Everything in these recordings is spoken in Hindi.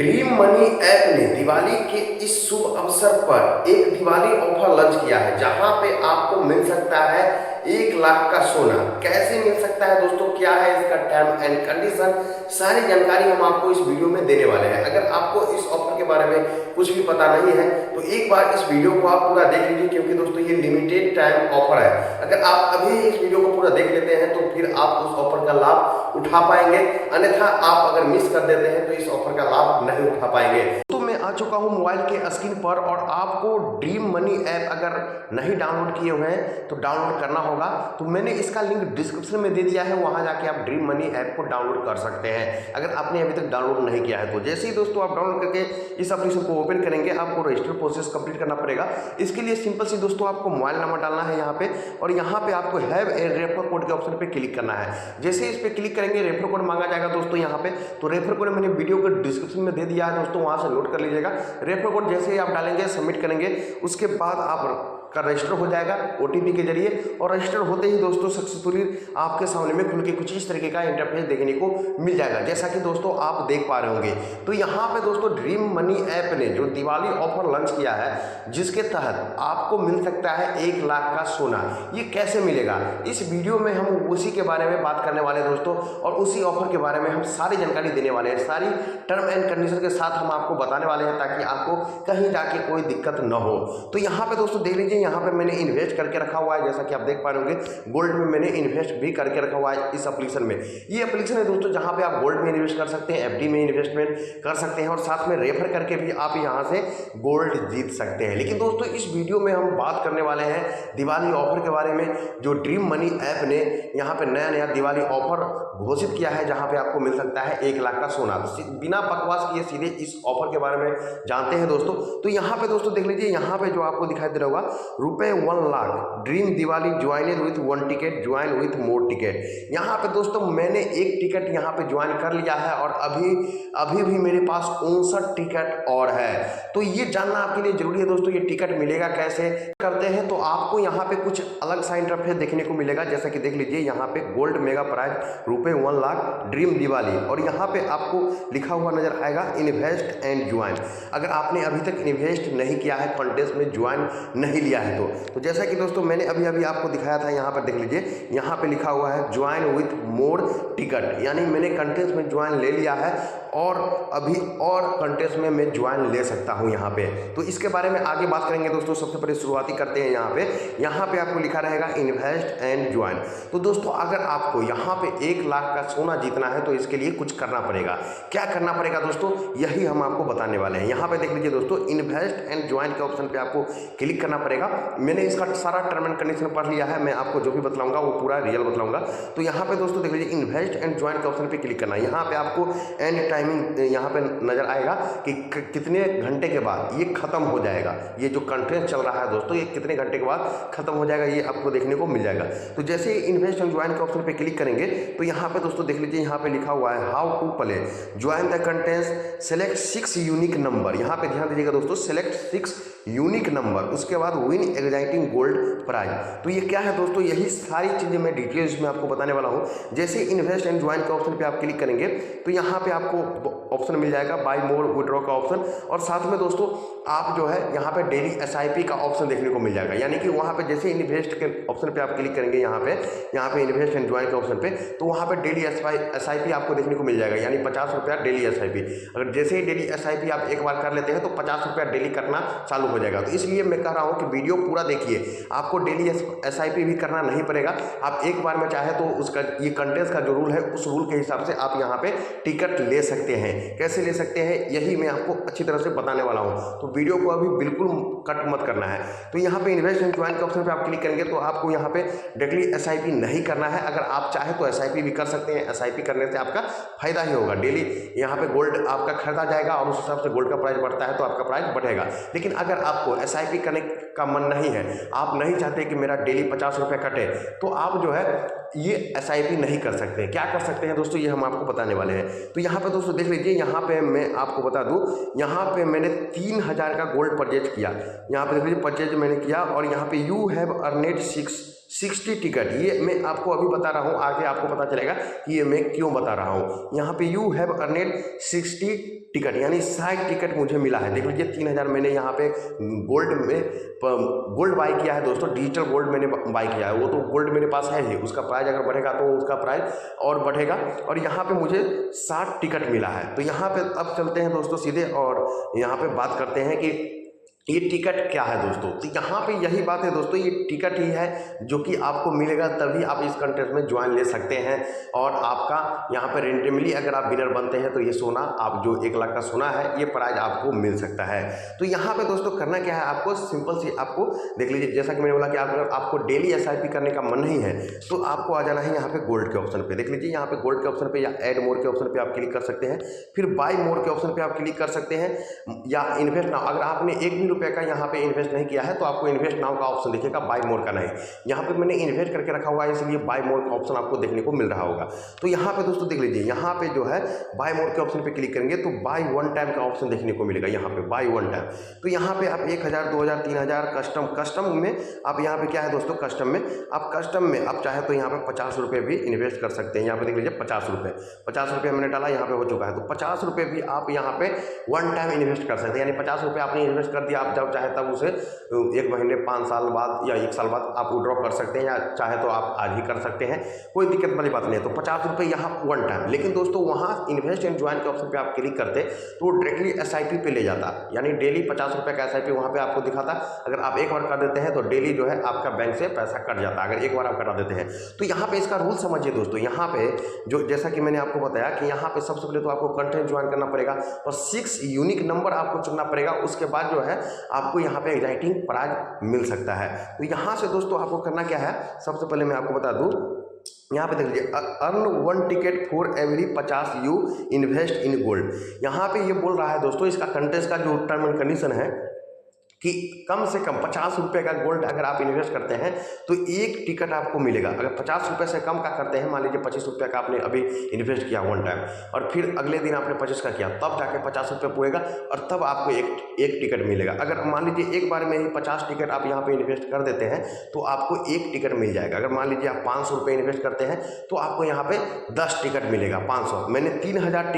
ड्रीम मनी ऐप ने दिवाली के इस शुभ अवसर पर एक दिवाली ऑफर लॉन्च किया है जहां पे आपको मिल सकता है 1 लाख का सोना। कैसे मिल सकता है दोस्तों, क्या है इसका टर्म एंड कंडीशन, सारी जानकारी हम आपको इस वीडियो में देने वाले हैं। अगर आपको इस ऑफर के बारे में कुछ भी पता नहीं है तो एक बार इस वीडियो को आप पूरा देख लीजिए, क्योंकि दोस्तों ये लिमिटेड टाइम ऑफर है। अगर आप अभी इस वीडियो को पूरा देख लेते हैं तो फिर आप उस ऑफर का लाभ उठा पाएंगे, अन्यथा आप अगर मिस कर देते हैं तो इस ऑफर का लाभ नहीं उठा पाएंगे। तो मैं आ चुका हूं मोबाइल के स्क्रीन पर, और आपको ड्रीम मनी ऐप अगर नहीं डाउनलोड किए हुए हैं तो डाउनलोड करना होगा। तो मैंने इसका लिंक डिस्क्रिप्शन में दे दिया है, वहां जाके आप ड्रीम मनी ऐप को डाउनलोड कर सकते हैं अगर आपने अभी तक डाउनलोड नहीं किया है तो। जैसे ही दोस्तों आप डाउनलोड करके इस एप्लीकेशन को ओपन करेंगे, आपको रजिस्टर प्रोसेस कंप्लीट करना पड़ेगा। इसके लिए सिंपल सी दोस्तों आपको मोबाइल नंबर डालना है यहाँ पे, और यहाँ पे आपको हैव ए रेफर कोड के ऑप्शन पे क्लिक करना है। जैसे इस पे क्लिक करेंगे रेफर कोड मांगा जाएगा दोस्तों यहाँ पे। तो रेफर कोड मैंने वीडियो के डिस्क्रिप्शन में दे दिया है दोस्तों, वहां से नोट कर लीजिएगा। रेफर कोड जैसे ही आप डालेंगे, सबमिट करेंगे, उसके बाद आप का रजिस्टर हो जाएगा ओटीपी के जरिए, और रजिस्टर होते ही दोस्तों सक्सेसफुली आपके सामने में खुल के कुछ इस तरीके का इंटरफेस देखने को मिल जाएगा, जैसा कि दोस्तों आप देख पा रहे होंगे। तो यहाँ पे दोस्तों ड्रीम मनी ऐप ने जो दिवाली ऑफर लॉन्च किया है, जिसके तहत आपको मिल सकता है 1 लाख का सोना। ये कैसे मिलेगा, इस वीडियो में हम उसी के बारे में बात करने वाले हैं दोस्तों, और उसी ऑफर के बारे में हम सारी जानकारी देने वाले हैं। सारी टर्म एंड कंडीशन के साथ हम आपको बताने वाले हैं, ताकि आपको कहीं जाके कोई दिक्कत न हो। तो यहाँ पे दोस्तों देख लीजिए, यहाँ पे मैंने इन्वेस्ट करके रखा हुआ है, जैसा कि आप देख पा रहे होंगे। गोल्ड में मैंने इन्वेस्ट भी करके रखा हुआ है इस एप्लीकेशन में। ये एप्लीकेशन है दोस्तों जहां पे आप गोल्ड में इन्वेस्ट कर सकते हैं, एफडी में इन्वेस्टमेंट कर सकते हैं, और साथ में रेफर करके भी आप यहां से गोल्ड जीत सकते हैं। लेकिन दोस्तों इस वीडियो में हम बात करने वाले हैं दिवाली ऑफर के बारे में, जो ड्रीम मनी ऐप ने यहाँ पे नया नया दिवाली ऑफर घोषित किया है, जहां पे आपको मिल सकता है 1 लाख का सोना। बिना बकवास किए सीधे इस ऑफर के बारे में जानते हैं दोस्तों। तो यहाँ पे दोस्तों देख लीजिए, यहाँ पे जो आपको दिखाई दे रहा होगा रुपए 1 lakh dream Diwali joined with 1 ticket, join with more ticket. यहाँ पे दोस्तों मैंने 1 टिकट यहाँ पे ज्वाइन कर लिया है, और अभी भी मेरे पास 59 टिकट और है। तो ये जानना आपके लिए जरूरी है दोस्तों, ये टिकट मिलेगा कैसे करते हैं। तो आपको यहाँ पे कुछ अलग सा इंटरफेस देखने को मिलेगा, जैसा कि देख लीजिए यहाँ पे गोल्ड मेगा प्राइज रुपए 1 लाख ड्रीम दिवाली, और यहाँ पे आपको लिखा हुआ नजर आएगा इन्वेस्ट एंड ज्वाइन। अगर आपने अभी तक इन्वेस्ट नहीं किया है, कॉन्टेस्ट में ज्वाइन नहीं लिया है तो जैसा कि दोस्तों मैंने अभी आपको दिखाया था, यहाँ पर देख लीजिए, यहाँ पे लिखा हुआ है ज्वाइन विथ मोर टिकट, यानी मैंने कंटेस्ट में ज्वाइन ले लिया है, और अभी और कंटेस्ट में मैं ज्वाइन ले सकता हूँ यहाँ पे। तो इसके बारे में आगे बात करेंगे दोस्तों। सबसे पहले शुरुआती करते हैं, यहाँ पे आपको लिखा रहेगा इन्वेस्ट एंड ज्वाइन। तो दोस्तों अगर आपको यहाँ पे 1 लाख का सोना जीतना है तो इसके लिए कुछ करना पड़ेगा। क्या करना पड़ेगा दोस्तों, यही हम आपको बताने वाले हैं। यहाँ पे देख लीजिए दोस्तों, इन्वेस्ट एंड ज्वाइन के ऑप्शन पे आपको क्लिक करना पड़ेगा। मैंने इसका सारा टर्म एंड कंडीशन पढ़ लिया है, मैं आपको जो भी बतलाऊंगा वो पूरा रियल बतलाऊंगा। तो यहाँ पे दोस्तों देख लीजिए, इन्वेस्ट एंड ज्वाइन के ऑप्शन पे क्लिक करना है। यहाँ पे आपको एंड टाइमिंग यहाँ पे नजर आएगा कि कितने घंटे के बाद ये खत्म हो जाएगा। ये जो कंटेस्ट चल रहा है दोस्तों, ये कितने घंटे के बाद खत्म हो जाएगा, ये आपको देखने को मिल जाएगा। तो जैसे इन्वेस्ट एंड ज्वाइन के ऑप्शन पे क्लिक करेंगे तो यहाँ पे दोस्तों देख लीजिए, यहाँ पे लिखा हुआ है how to play, join the contest, select 6 unique number. यहाँ पे ध्यान दीजिएगा दोस्तों, सेलेक्ट 6 यूनिक नंबर, उसके बाद विन एक्साइटिंग गोल्ड प्राइज। तो ये क्या है दोस्तों, यही सारी चीजें मैं डिटेल्स में आपको बताने वाला हूँ। जैसे इन्वेस्ट एंड ज्वाइन के ऑप्शन पे आप क्लिक करेंगे तो यहाँ पे आपको ऑप्शन मिल जाएगा बाय मोर विड्रॉ का ऑप्शन, और साथ में दोस्तों आप जो है यहाँ पे डेली एसआईपी का ऑप्शन देखने को मिल जाएगा। यानी कि वहाँ पे जैसे इन्वेस्ट के ऑप्शन पे आप क्लिक करेंगे, यहाँ पे इन्वेस्ट एंड ज्वाइन के ऑप्शन पे, तो वहाँ पे डेली एसआईपी आपको देखने को मिल जाएगा, यानी 50 रुपया डेली एसआईपी। अगर जैसे ही डेली एसआईपी आप एक बार कर लेते हैं तो 50 रुपया डेली करना चालू हो जाएगा। तो इसलिए मैं कह रहा हूँ कि वीडियो पूरा देखिए, आपको डेली एसआईपी भी करना नहीं पड़ेगा। आप एक बार में चाहे तो उसका ये कंटेस्ट का जो रूल है, उस रूल के हिसाब से आप यहाँ पे टिकट ले सकते हैं। कैसे ले सकते हैं यही मैं आपको अच्छी तरह से बताने वाला हूँ, तो वीडियो को अभी बिल्कुल कट मत करना है। तो यहाँ पे इन्वेस्ट एंड ज्वाइन के ऑप्शन पे आप क्लिक करेंगे तो आपको यहाँ पे डायरेक्टली एसआईपी नहीं करना है। अगर आप चाहे तो एसआईपी भी कर सकते हैं, एसआईपी करने से आपका फायदा ही होगा। डेली यहाँ पे गोल्ड आपका खरीदा जाएगा, और उस हिसाब से गोल्ड का प्राइस बढ़ता है तो आपका प्राइस बढ़ेगा। लेकिन अगर आपको एसआईपी करने का मन नहीं है, आप नहीं चाहते कि मेरा डेली 50 रुपये कटे, तो आप जो है ये एसआईपी नहीं कर सकते। क्या कर सकते हैं दोस्तों, ये हम आपको बताने वाले हैं। तो यहाँ पे दोस्तों देख लीजिए, यहाँ पे मैं आपको बता दूं, यहाँ पे मैंने 3000 का गोल्ड परचेज किया। यहाँ पे देख लीजिए परचेज मैंने किया, और यहाँ पे यू हैव अर्नेड 60 टिकट, ये मैं आपको अभी बता रहा हूँ, आगे आपको पता चलेगा कि ये मैं क्यों बता रहा हूँ। यहाँ पे यू हैव अर्नेड 60 टिकट, यानी 60 टिकट मुझे मिला है। देख लीजिए 3000 मैंने यहाँ पे गोल्ड बाई किया है दोस्तों, डिजिटल गोल्ड मैंने बाई किया है। वो तो गोल्ड मेरे पास है ही, उसका प्राइस अगर बढ़ेगा तो उसका प्राइस और बढ़ेगा। और यहाँ पे मुझे 60 टिकट मिला है। तो यहाँ पे अब चलते हैं दोस्तों सीधे और यहाँ पे बात करते हैं कि ये टिकट क्या है दोस्तों। तो यहाँ पे यही बात है दोस्तों, ये टिकट ही है जो कि आपको मिलेगा, तभी आप इस कंटेस्ट में ज्वाइन ले सकते हैं। और आपका यहाँ पे रेंडमली अगर आप विनर बनते हैं तो ये सोना, आप जो 1 लाख का सोना है, ये प्राइज आपको मिल सकता है। तो यहाँ पे दोस्तों करना क्या है, आपको सिंपल सी, आपको देख लीजिए, जैसा कि मैंने बोला कि अगर आपको डेली SIP करने का मन नहीं है तो आपको आ जाना है यहाँ पे गोल्ड के ऑप्शन पे। देख लीजिए यहाँ पे गोल्ड के ऑप्शन पे या ऐड मोर के ऑप्शन पे आप क्लिक कर सकते हैं, फिर बाय मोर के ऑप्शन पे आप क्लिक कर सकते हैं, या इन्वेस्ट नाउ। अगर आपने 1 भी रुपये का यहाँ पे इन्वेस्ट नहीं किया है तो आपको इन्वेस्ट नाउ का ऑप्शन दिखेगा, बाय मोर का नहीं। यहाँ पे मैंने इन्वेस्ट करके रखा हुआ है, इसलिए बाय मोर का ऑप्शन आपको देखने को मिल रहा होगा। तो यहाँ पे दोस्तों देख लीजिए, यहाँ पे जो है बाय मोर के ऑप्शन पे क्लिक करेंगे तो बाय वन टाइम का ऑप्शन देखने को मिलेगा, यहाँ पे बाय वन टाइम। तो यहाँ पे आप 1000, 2000, 3000 कस्टम में आप यहाँ पे क्या है दोस्तों, कस्टम में आप चाहे तो यहाँ पे 50 रुपये भी इन्वेस्ट कर सकते हैं। यहाँ पे देख लीजिए 50 रुपये मैंने डाला, यहाँ पे हो चुका है। तो 50 रुपये भी आप यहाँ पे वन टाइम इन्वेस्ट कर सकते हैं, यानी 50 रुपये आपने इन्वेस्ट कर दिया, आप जब चाहे तब उसे 1 महीने, 5 साल बाद या 1 साल बाद आप विड्रॉ कर सकते हैं, या चाहे तो आप आज ही कर सकते हैं, कोई दिक्कत वाली बात नहीं है। तो 50 रुपये यहाँ वन टाइम। लेकिन दोस्तों वहाँ इन्वेस्ट एंड ज्वाइन के ऑप्शन पे आप क्लिक करते तो वो डायरेक्टली SIP पे ले जाता, यानी डेली 50 रुपये का SIP वहाँ पे आपको दिखाता। अगर आप एक बार कर देते हैं तो डेली जो है आपका बैंक से पैसा कट जाता है, अगर एक बार आप कटा देते हैं। तो यहाँ पे इसका रूल समझिए दोस्तों, यहाँ पे जो, जैसा कि मैंने आपको बताया कि यहाँ पे सबसे पहले तो आपको कंटेंट ज्वाइन करना पड़ेगा और 6 यूनिक नंबर आपको चुनना पड़ेगा। उसके बाद जो है आपको यहाँ पे एग्जाइटिंग प्राइज मिल सकता है। तो यहाँ से दोस्तों आपको करना क्या है, सबसे पहले मैं आपको बता दूं, यहाँ पे देख लीजिए, earn 1 ticket for every 50 you invest in gold. यहाँ पे ये बोल रहा है दोस्तों, इसका कंटेस्ट का जो टर्म एंड कंडीशन है कि कम से कम 50 रुपये का गोल्ड अगर आप इन्वेस्ट करते हैं तो 1 टिकट आपको मिलेगा। अगर 50 रुपये से कम का करते हैं, मान लीजिए 25 रुपये का आपने अभी इन्वेस्ट किया वन टाइम, और फिर अगले दिन आपने 25 का किया, तब जाके 50 रुपये पूरेगा और तब आपको एक टिकट मिलेगा। अगर मान लीजिए एक बार में ही 50 टिकट आप यहाँ पे इन्वेस्ट कर देते हैं तो आपको 1 टिकट मिल जाएगा। अगर मान लीजिए आप 500 रुपये इन्वेस्ट करते हैं तो आपको यहाँ पे 10 टिकट मिलेगा, 500। मैंने 3000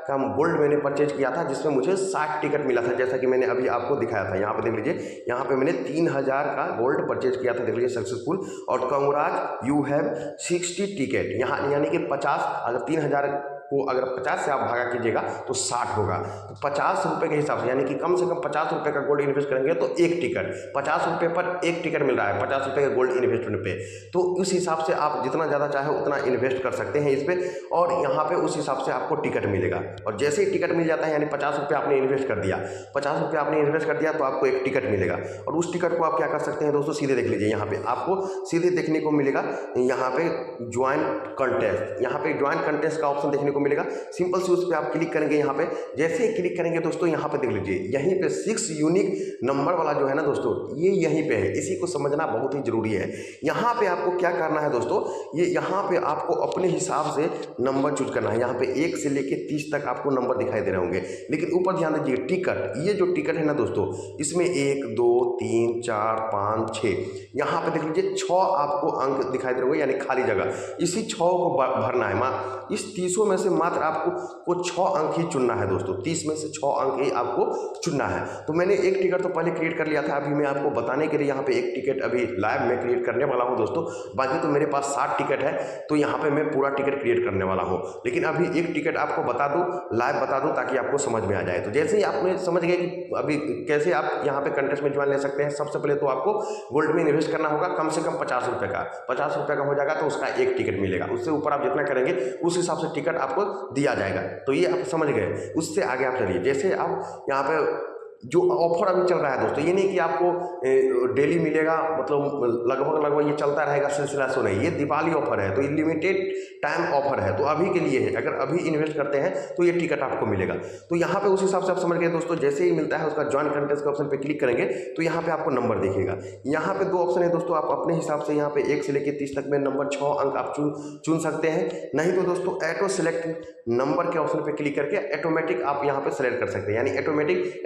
का गोल्ड मैंने परचेज किया था, जिसमें मुझे 60 टिकट मिला था, जैसा कि मैंने अभी आपको दिखाया था। यहाँ पे देख लीजिए, यहाँ पे मैंने 3000 का गोल्ड परचेज किया था, देख लीजिए सक्सेसफुल। और कंग्राट यू हैव 60 टिकट, यहाँ यानी कि 50, अगर 3000 को अगर 50 से आप भागा कीजिएगा तो 60 होगा। तो 50 रुपये के हिसाब से, यानी कि कम से कम 50 रुपये का गोल्ड इन्वेस्ट करेंगे तो 1 टिकट, 50 रुपये पर 1 टिकट मिल रहा है 50 रुपये के गोल्ड इन्वेस्टमेंट पे। तो उस हिसाब से आप जितना ज़्यादा चाहे उतना इन्वेस्ट कर सकते हैं इस पर, और यहाँ पे उस हिसाब से आपको टिकट मिलेगा। और जैसे ही टिकट मिल जाता है, यानी 50 रुपये आपने इन्वेस्ट कर दिया, 50 रुपये आपने इन्वेस्ट कर दिया तो आपको 1 टिकट मिलेगा। और उस टिकट को आप क्या कर सकते हैं दोस्तों, सीधे देख लीजिए, यहाँ पे आपको सीधे देखने को मिलेगा, यहाँ पे ज्वाइन कंटेस्ट, यहाँ पे ज्वाइन कंटेस्ट का ऑप्शन देखने को मिलेगा। सिंपल से उस पर आप क्लिक करेंगे। यहाँ पे जैसे ही क्लिक करेंगे दोस्तों, यहाँ पे देख लीजिए, यहीं पे 6 यूनिक नंबर वाला जो है ना दोस्तों, ये यहीं पे है। इसी को समझना बहुत ही जरूरी है। यहाँ पे आपको क्या करना है दोस्तों, ये यहाँ पे आपको अपने हिसाब से नंबर चूज करना है। यहाँ पे 1 से लेके 30 तक आपको नंबर दिखाई दे रहे होंगे, लेकिन ऊपर ध्यान दीजिए, टिकट, ये जो टिकट है ना दोस्तों, इसमें 1, 2, 3, 4, 5, 6, यहाँ पे देख लीजिए 6 आपको अंक दिखाई दे रहे होंगे, यानी खाली जगह। इसी 6 को भरना है। इस 30 में से मात्र आपको 6 अंक ही चुनना है दोस्तों, 30 में से 6 अंक ही आपको चुनना है। तो मैंने 1 टिकट तो पहले क्रिएट कर लिया था, अभी मैं आपको बताने के लिए यहाँ पे 1 टिकट अभी लाइव में क्रिएट करने वाला हूँ दोस्तों। बाकी तो मेरे पास 60 टिकट है, तो यहाँ पे मैं पूरा टिकट क्रिएट करने वाला हूँ। लेकिन अभी 1 टिकट आपको बता दूँ, लाइव बता दूँ, ताकि आपको समझ में आ जाए। तो जैसे ही आपने समझ गए कि अभी कैसे आप यहाँ पे कंटेस्ट में ज्वाइन ले सकते हैं, सबसे पहले तो आपको गोल्ड में इन्वेस्ट करना होगा, कम से कम 50 रुपये का। 50 रुपये का हो जाएगा तो उसका 1 टिकट मिलेगा। उससे ऊपर आप जितना करेंगे उस हिसाब से टिकट आपको दिया जाएगा। तो ये आप समझ गए। उससे आगे आप चलिए, जैसे आप यहाँ पे जो ऑफर अभी चल रहा है दोस्तों, ये नहीं कि आपको डेली मिलेगा, मतलब लगभग ये चलता रहेगा सिलसिला, सो नहीं, ये दिवाली ऑफर है, तो ये लिमिटेड टाइम ऑफर है, तो अभी के लिए है। अगर अभी इन्वेस्ट करते हैं तो ये टिकट आपको मिलेगा। तो यहाँ पे उस हिसाब से आप समझ गए दोस्तों। जैसे ही मिलता है उसका ज्वाइन कंटेस्ट के ऑप्शन पे क्लिक करेंगे तो यहाँ पे आपको नंबर दिखेगा। यहाँ पे 2 ऑप्शन है दोस्तों, आप अपने हिसाब से यहाँ पे 1 से लेकर 30 तक में नंबर 6 अंक आप चुन सकते हैं। नहीं तो दोस्तों ऑटो सेलेक्ट नंबर के ऑप्शन पे क्लिक करके ऑटोमेटिक आप यहाँ पे सेलेक्ट कर सकते हैं, यानी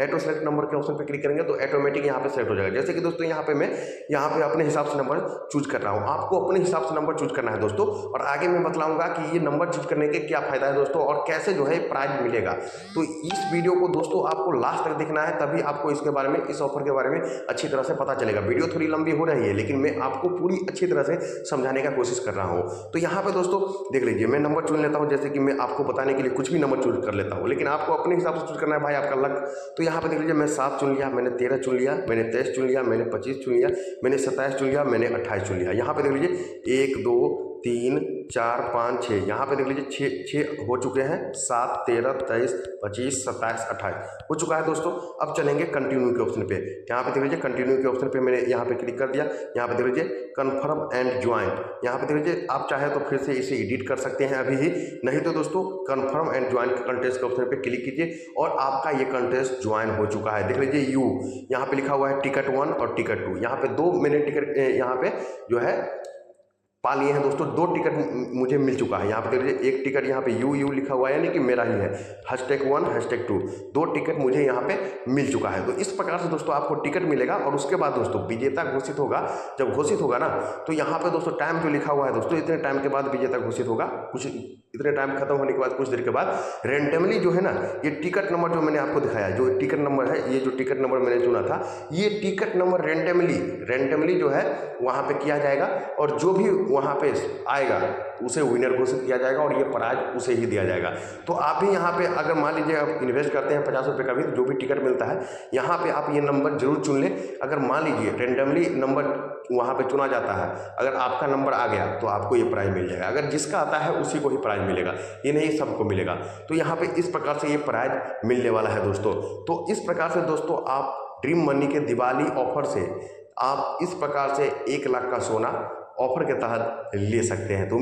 ऑटो सेलेक्ट सेट नंबर के ऑप्शन पे क्लिक करेंगे तो ऑटोमेटिक यहाँ पे सेट हो जाएगा। जैसे कि दोस्तों यहाँ पे मैं यहाँ पे अपने हिसाब से नंबर चूज कर रहा हूँ, आपको अपने हिसाब से नंबर चूज करना है दोस्तों। और आगे मैं बतलाऊंगा कि ये नंबर चूज करने के क्या फायदा है दोस्तों और कैसे जो है प्राइज मिलेगा। तो इस वीडियो को दोस्तों आपको लास्ट तक देखना है, तभी आपको इसके बारे में, इस ऑफर के बारे में अच्छी तरह से पता चलेगा। वीडियो थोड़ी लंबी हो रही है लेकिन मैं आपको पूरी अच्छी तरह से समझाने का कोशिश कर रहा हूँ। तो यहाँ पे दोस्तों देख लीजिए, मैं नंबर चुन लेता हूँ, जैसे कि मैं आपको बताने के लिए कुछ भी नंबर चूज कर लेता हूँ, लेकिन आपको अपने हिसाब से चूज करना है भाई, आपका लक। तो यहाँ पे देख लीजिए, मैं 7 चुन लिया, मैंने 13 चुन लिया, मैंने 23 चुन लिया, मैंने 25 चुन लिया, मैंने 27 चुन लिया, मैंने 28 चुन लिया। यहाँ पे देख लीजिए 1 2 3 4 5 6, यहाँ पे देख लीजिए 6 हो चुके हैं, 7 13 23 25 27 28 हो चुका है दोस्तों। अब चलेंगे कंटिन्यू के ऑप्शन पे। यहाँ पे देख लीजिए कंटिन्यू के ऑप्शन पे मैंने यहाँ पे क्लिक कर दिया। यहाँ पे देख लीजिए कन्फर्म एंड ज्वाइन, यहाँ पे देख लीजिए आप चाहे तो फिर से इसे एडिट कर सकते हैं अभी ही, नहीं तो दोस्तों कन्फर्म एंड ज्वाइन कंटेस्ट के ऑप्शन पे क्लिक कीजिए और आपका ये कंटेस्ट ज्वाइन हो चुका है। देख लीजिए यू यहाँ पे लिखा हुआ है टिकट 1 और टिकट 2, यहाँ पे 2 मैंने टिकट यहाँ पे जो है पा लिए हैं दोस्तों, 2 टिकट मुझे मिल चुका है। यहाँ पे देख लीजिए एक टिकट यहाँ पे यू लिखा हुआ है, यानी कि मेरा ही है, #1 #2, 2 टिकट मुझे यहाँ पे मिल चुका है। तो इस प्रकार से दोस्तों आपको टिकट मिलेगा और उसके बाद दोस्तों विजेता घोषित होगा। जब घोषित होगा ना तो यहाँ पे दोस्तों टाइम जो लिखा हुआ है दोस्तों, इतने टाइम के बाद विजेता घोषित होगा। कुछ इतने टाइम खत्म होने के बाद कुछ देर के बाद रेंडमली जो है ना, ये टिकट नंबर जो मैंने आपको दिखाया, जो टिकट नंबर है, ये जो टिकट नंबर मैंने चुना था, ये टिकट नंबर रेंडमली जो है वहाँ पे किया जाएगा और जो भी वहाँ पे आएगा उसे विनर घोषित किया जाएगा और ये प्राइज उसे ही दिया जाएगा। तो आप भी यहाँ पे अगर मान लीजिए आप इन्वेस्ट करते हैं 50 रुपये का भी, तो जो भी टिकट मिलता है यहाँ पे आप ये नंबर जरूर चुन लें। अगर मान लीजिए रेंडमली नंबर वहाँ पे चुना जाता है, अगर आपका नंबर आ गया तो आपको ये प्राइज मिल जाएगा। अगर जिसका आता है उसी को ही प्राइज मिलेगा, ये नहीं सबको मिलेगा। तो यहाँ पे इस प्रकार से ये प्राइज मिलने वाला है दोस्तों। तो इस प्रकार से दोस्तों आप ड्रीम मनी के दिवाली ऑफर से आप इस प्रकार से 1 लाख का सोना ऑफर के तहत ले सकते हैं। तो